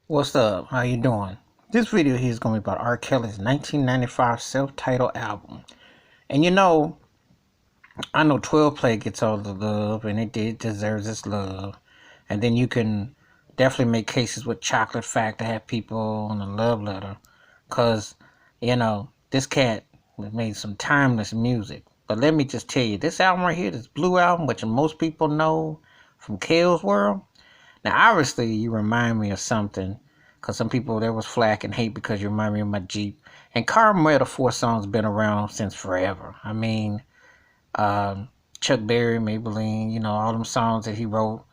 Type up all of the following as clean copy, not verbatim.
What's up? How you doing? This video here is going to be about R. Kelly's 1995 self-titled album. And I know 12 Play gets all the love, and it did deserves its love. And then you can definitely make cases with Chocolate Factory, have people on a love letter. Because, this cat made some timeless music. But let me just tell you, this album right here, this Blue Album, which most people know from Kale's World. Now, obviously, you remind me of something, because some people there was flack and hate because you remind me of my Jeep. And Car Metaphor song's been around since forever. I mean, Chuck Berry, Maybelline, all them songs that he wrote,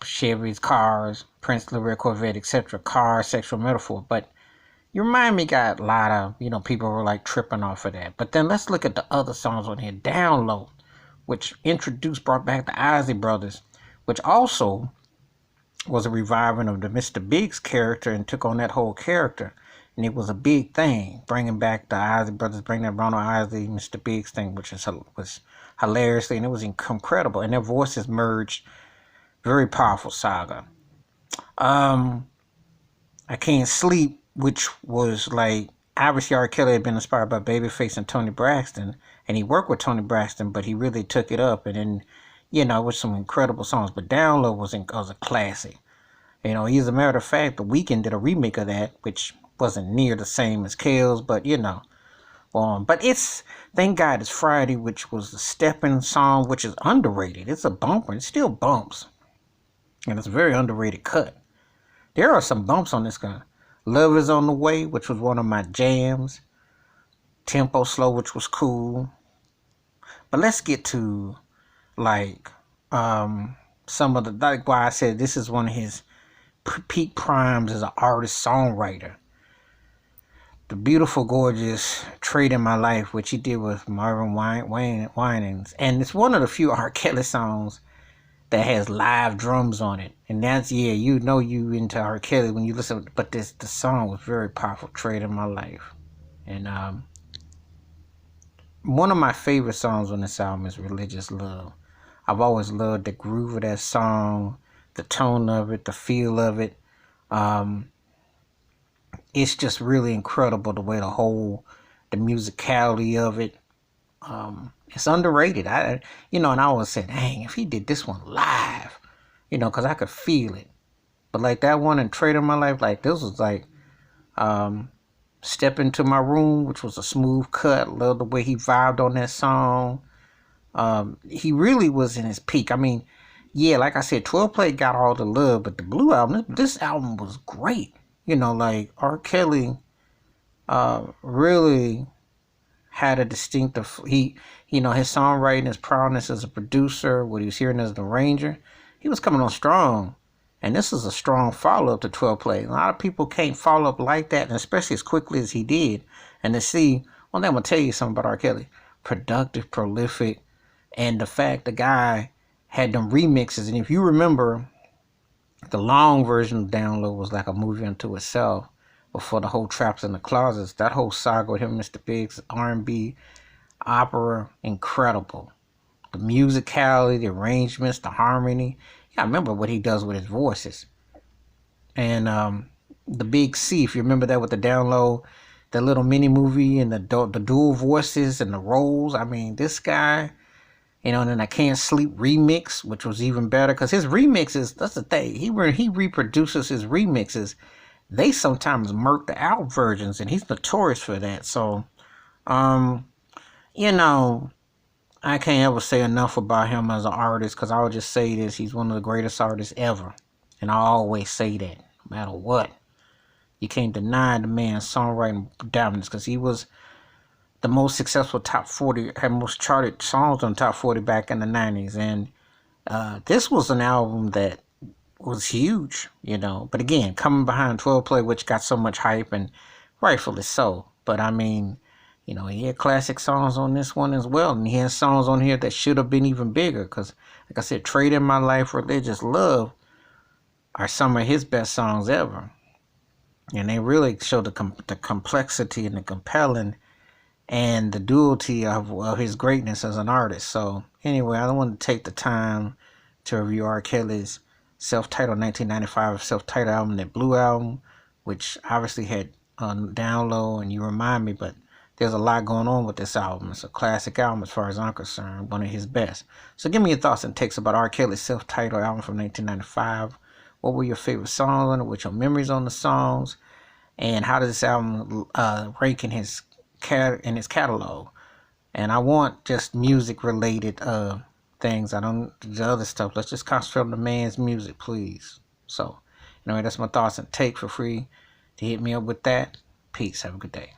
Chevy's, Cars, Prince, Lyric, Corvette, etc. Car, Sexual Metaphor. But you remind me got a lot of, people were like tripping off of that. But then let's look at the other songs on here. Down Low, which brought back the Isley Brothers, which also was a reviving of the Mr. Biggs character and took on that whole character. And it was a big thing, bringing back the Isley Brothers, bringing that Ronald Isley, Mr. Biggs thing, which was hilariously, and it was incredible. And their voices merged. Very powerful saga. I Can't Sleep, which was like, obviously R. Kelly had been inspired by Babyface and Tony Braxton, and he worked with Tony Braxton, but he really took it up. And then, it was some incredible songs. But Down Low was a classic. As a matter of fact, The Weeknd did a remake of that, which wasn't near the same as Kale's, but but it's Thank God It's Friday, which was the stepping song, which is underrated. It's a bumper. It still bumps, and it's a very underrated cut. There are some bumps on this guy. Love Is on the Way, which was one of my jams. Tempo Slow, which was cool. But let's get to like some of the, like why I said this is one of his peak primes as an artist songwriter. The Beautiful Gorgeous Trade in My Life, which he did with Marvin Winans, and it's one of the few R. Kelly songs that has live drums on it. And that's, you into R. Kelly when you listen. But the song was very powerful. Trade in My Life. And one of my favorite songs on this album is Religious Love. I've always loved the groove of that song, the tone of it, the feel of it. It's just really incredible the way the musicality of it. It's underrated. And I always said, dang, if he did this one live, because I could feel it. But like that one and Trade in My Life, like this was like, Step Into My Room, which was a smooth cut. Love the way he vibed on that song. He really was in his peak. I mean, like I said, 12 Play got all the love, but the Blue Album, this album was great. Like R. Kelly really had a distinctive, his songwriting, his prowess as a producer, what he was hearing as an arranger, he was coming on strong. And this is a strong follow-up to 12 Play. A lot of people can't follow up like that, and especially as quickly as he did. And to see, one thing I'm going to tell you something about R. Kelly. Productive, prolific, and the fact the guy had them remixes. And if you remember, the long version of Down Low was like a movie unto itself. Before the whole Traps in the Closets, that whole saga with him, Mr. Biggs, R&B, opera, incredible. The musicality, the arrangements, the harmony. I remember what he does with his voices. And the Big C, if you remember that with the Down Low, that little mini movie and the dual voices and the roles. I mean, this guy, and then I Can't Sleep remix, which was even better because his remixes, that's the thing, he reproduces his remixes. They sometimes murk the out versions, and he's notorious for that. So, I can't ever say enough about him as an artist, because I'll just say this: he's one of the greatest artists ever, and I always say that, no matter what. You can't deny the man's songwriting dominance, because he was the most successful top 40, had most charted songs on top 40 back in the 90s, and this was an album that was huge, but again, coming behind 12 Play, which got so much hype, and rightfully so. But I mean, he had classic songs on this one as well, and he has songs on here that should have been even bigger, because like I said, Trade in My Life, Religious Love are some of his best songs ever, and they really show the complexity and the compelling and the duality of his greatness as an artist. So anyway, I don't want to take the time to review R. Kelly's self-titled 1995 self-titled album, that Blue album, which obviously had Down Low and You Remind Me, but there's a lot going on with this album. It's a classic album as far as I'm concerned, one of his best. So give me your thoughts and takes about R. Kelly's self-titled album from 1995. What were your favorite songs on it? What's your memories on the songs? And how does this album rank in his catalog? And I want just music related things. I don't the other stuff. Let's just concentrate on the man's music, please. So, anyway, that's my thoughts and take. For free to hit me up with that. Peace. Have a good day.